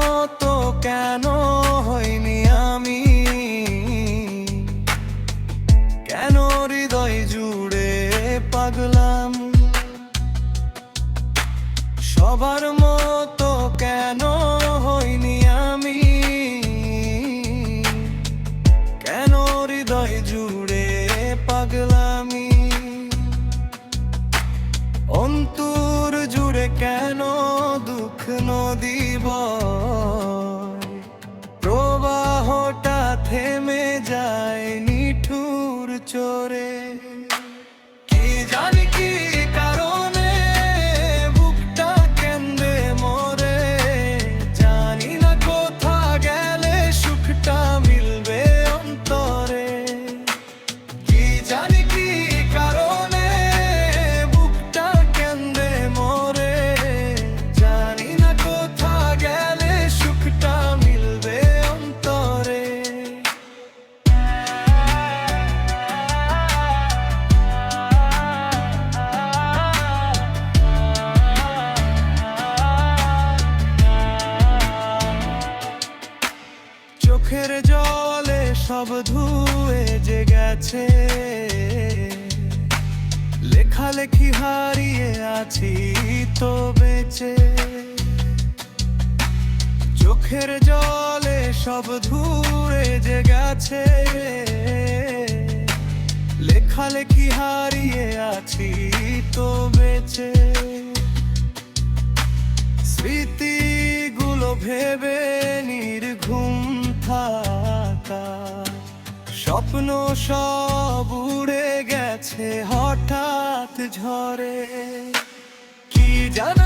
মতো কেন হইনি আমি, কেন হৃদয় জুড়ে পাগলাম। সবার মতো কেন হইনি আমি, কেন হৃদয় জুড়ে পাগলামি। অন্তর জুড়ে কেন দুঃখ নদী বয়, প্রবাহটা থেমে যায় নিঠুর চোরে। কি জানি কি কারণে বুকটা কেন্দে মরে, জানি না কোথা গেলে সুখটা মিলবে অন্তরে। কি জানি কি কারণে বুকটা কেন্দে মরে, জানি না কোথা গেলে সুখটা মিলবে অন্তরে। চোখের জলে সব ধুয়ে যে গেছে, লেখালেখি হারিয়ে আছি তো বেঁচে। চোখের জলে সব ধুয়ে যে গেছে, লেখালেখি হারিয়ে আছি তো বেঁচে। স্মৃতিগুলো ভেবে নির্ঘুম থাকা, স্বপ্ন সব উড়ে গেছে হঠাৎ ঝড়ে। কি জানা